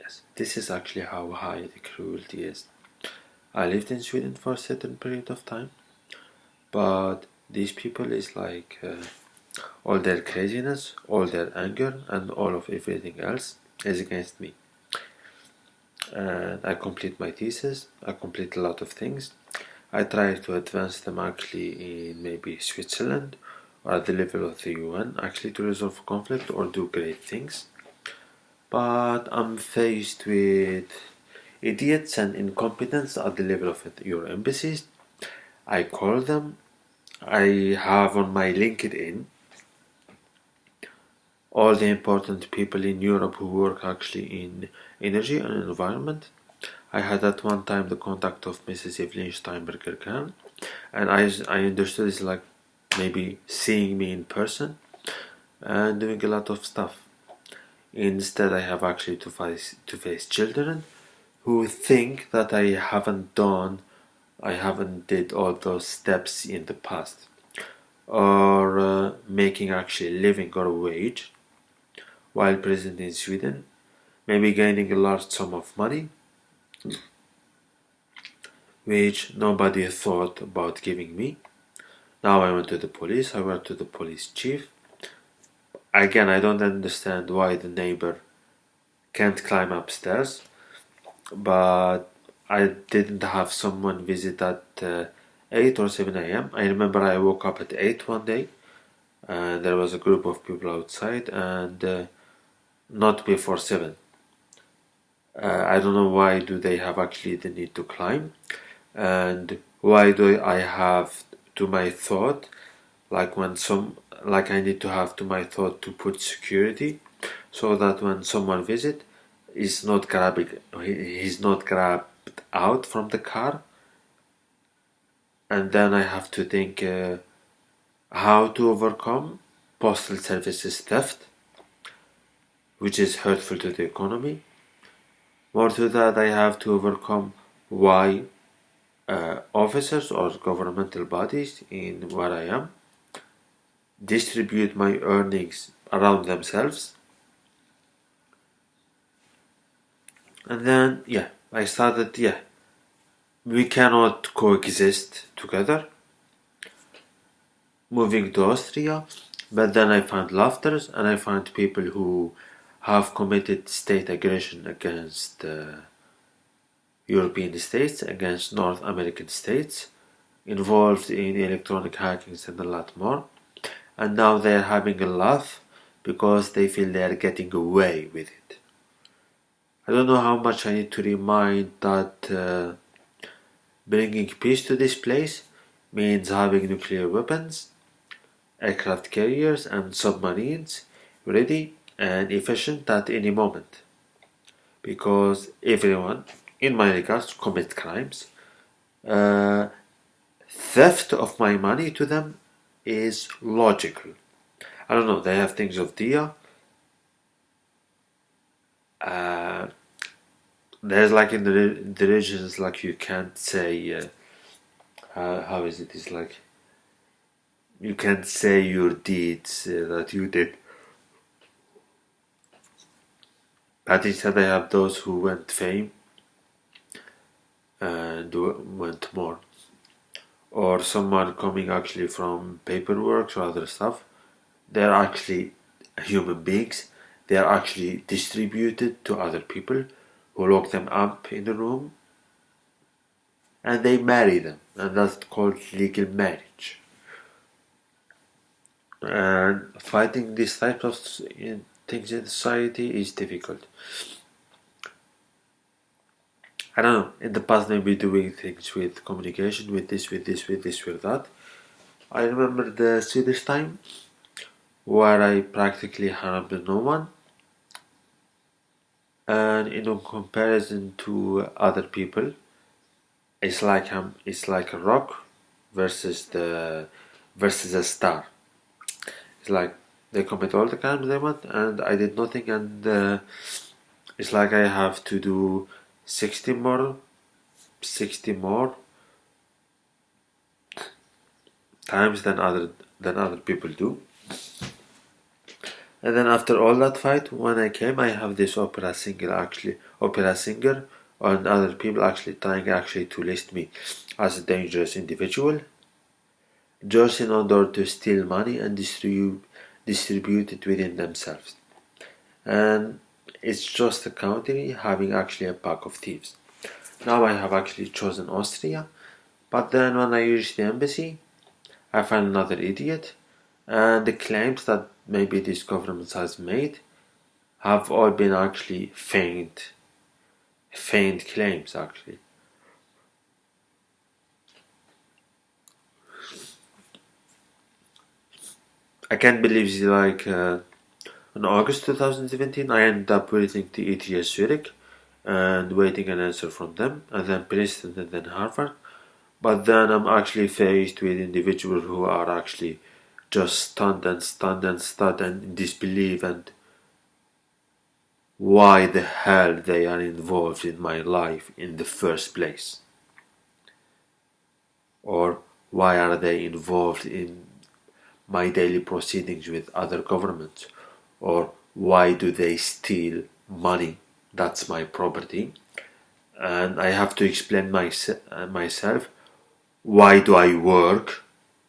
yes, this is actually how high the cruelty is. I lived in Sweden for a certain period of time, but these people is like all their craziness, all their anger, and all of everything else is against me. And I complete my thesis, I complete a lot of things. I try to advance them actually in maybe Switzerland or at the level of the UN actually to resolve conflict or do great things. But I'm faced with idiots and incompetence at the level of your embassies. I call them. I have on my LinkedIn all the important people in Europe who work actually in energy and environment. I had at one time the contact of Mrs. Evelyn Steinberger-Kern, and I understood it's like maybe seeing me in person and doing a lot of stuff. Instead, I have actually to face children who think that I haven't did all those steps in the past, or making actually living or wage while present in Sweden, maybe gaining a large sum of money, which nobody thought about giving me. Now I went to the police, I went to the police chief. Again, I don't understand why the neighbor can't climb upstairs, but I didn't have someone visit at 8 or 7 a.m. I remember I woke up at 8 one day, and there was a group of people outside, and not before 7. I don't know why do they have actually the need to climb, and why do I have to my thought, like I need to have to my thought to put security, so that when someone visit, he's not grabbed out from the car, and then I have to think how to overcome postal services theft, which is hurtful to the economy. More to that, I have to overcome why officers or governmental bodies in where I am distribute my earnings around themselves. And then, I started, we cannot coexist together. Moving to Austria, but then I found laughters, and I found people who have committed state aggression against European states, against North American states, involved in electronic hackings and a lot more. And now they are having a laugh because they feel they are getting away with it. I don't know how much I need to remind that bringing peace to this place means having nuclear weapons, aircraft carriers and submarines ready and efficient at any moment. Because everyone, in my regards, commit crimes. Theft of my money to them is logical. I don't know, they have things of Dia. There's like in the regions, like you can't say, how is it? It's like you can't say your deeds that you did. But instead, I have those who went fame and went more. Or someone coming actually from paperwork or other stuff. They're actually human beings. They are actually distributed to other people who lock them up in the room and they marry them, and that's called legal marriage. And fighting these types of things in society is difficult. I don't know, in the past maybe doing things with communication, with this, with that. I remember the Swedish time where I practically harmed no one. And in comparison to other people, it's like a rock versus a star. It's like they commit all the crimes they want, and I did nothing, and it's like I have to do 60 more times than other people do. And then after all that fight, when I came, I have this opera singer, and other people actually trying to list me as a dangerous individual, just in order to steal money and distribute it within themselves. And it's just a country having actually a pack of thieves. Now I have actually chosen Austria, but then when I reach the embassy, I find another idiot, and the claims that maybe this government has made have all been actually feigned claims actually. I can't believe it's like in August 2017 I ended up visiting the ETS Zurich and waiting an answer from them, and then Princeton and then Harvard. But then I'm actually faced with individuals who are actually just stunned and in disbelief, and why the hell they are involved in my life in the first place. Or why are they involved in my daily proceedings with other governments? Or why do they steal money that's my property? And I have to explain myself. Why do I work?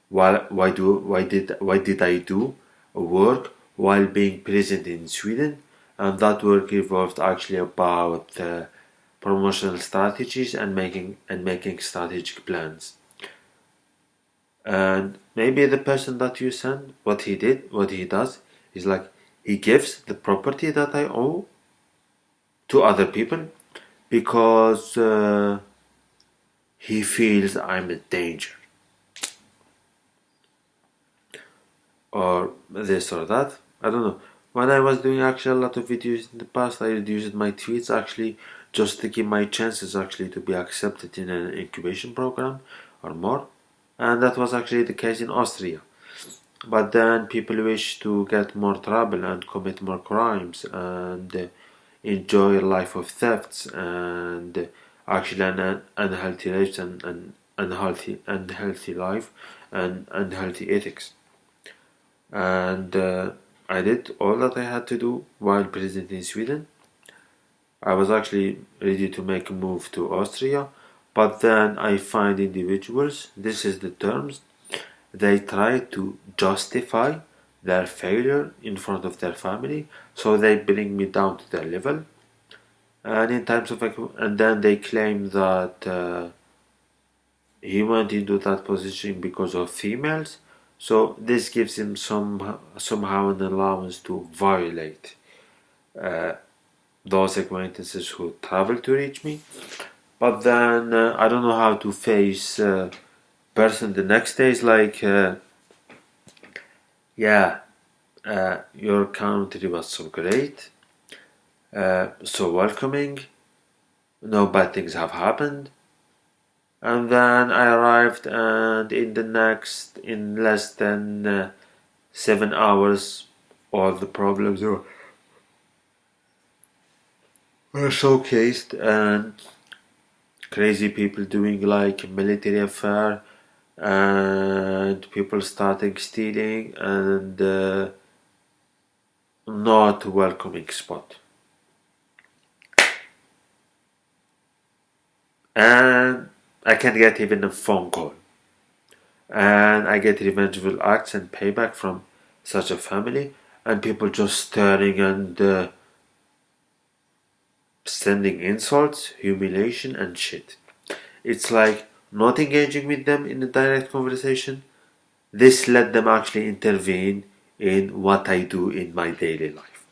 Why did I do work while being present in Sweden? And that work involved actually about promotional strategies and making strategic plans. And maybe the person that you send, what he does is like he gives the property that I own to other people because he feels I'm a danger, or this or that. I don't know. When I was doing actually a lot of videos in the past, I reduced my tweets actually just to give my chances actually to be accepted in an incubation program or more. And that was actually the case in Austria. But then people wish to get more trouble and commit more crimes and enjoy a life of thefts and actually an unhealthy life and unhealthy life and unhealthy ethics. And I did all that I had to do while president in Sweden. I was actually ready to make a move to Austria, but then I find individuals, this is the terms, they try to justify their failure in front of their family, so they bring me down to their level. And in times of and then they claim that he went into that position because of females, so this gives him somehow an allowance to violate uh, those acquaintances who travel to reach me. But then I don't know how to face person the next day is like, yeah, your country was so great, so welcoming, no bad things have happened. And then I arrived, and in less than 7 hours, all the problems were showcased, and crazy people doing like military affair, and people starting stealing, and not welcoming spot. And I can't get even a phone call. And I get revengeful acts and payback from such a family, and people just staring and sending insults, humiliation, and shit. It's like not engaging with them in a direct conversation. This let them actually intervene in what I do in my daily life.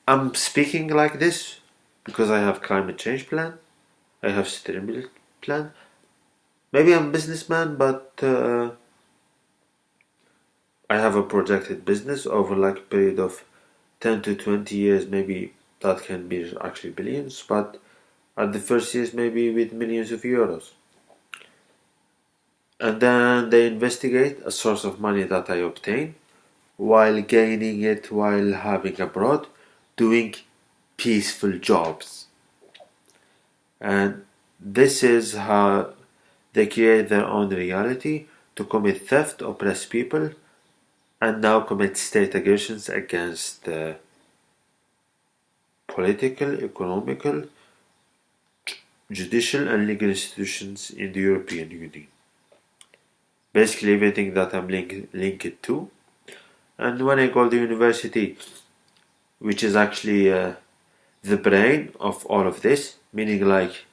I'm speaking like this because I have climate change plan, I have sustainability plan. Maybe I'm a businessman, but I have a projected business over like a period of 10 to 20 years. Maybe that can be actually billions, but at the first years maybe with millions of euros. And then they investigate a source of money that I obtain while gaining it while having abroad, doing peaceful jobs. And this is how they create their own reality to commit theft, oppress people, and now commit state aggressions against political, economical, judicial and legal institutions in the European Union. Basically everything that I'm linked to. And when I go to university, which is actually the brain of all of this, meaning like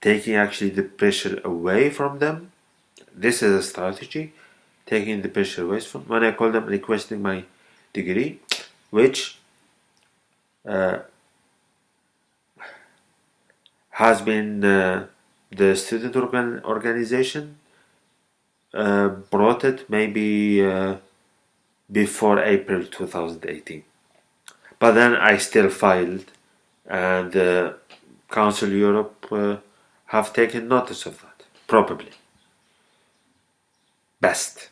taking actually the pressure away from them. This is a strategy, taking the pressure away from when I call them requesting my degree, which has been the student organization brought it maybe before April 2018. But then I still filed, and Council Europe have taken notice of that, probably. Best.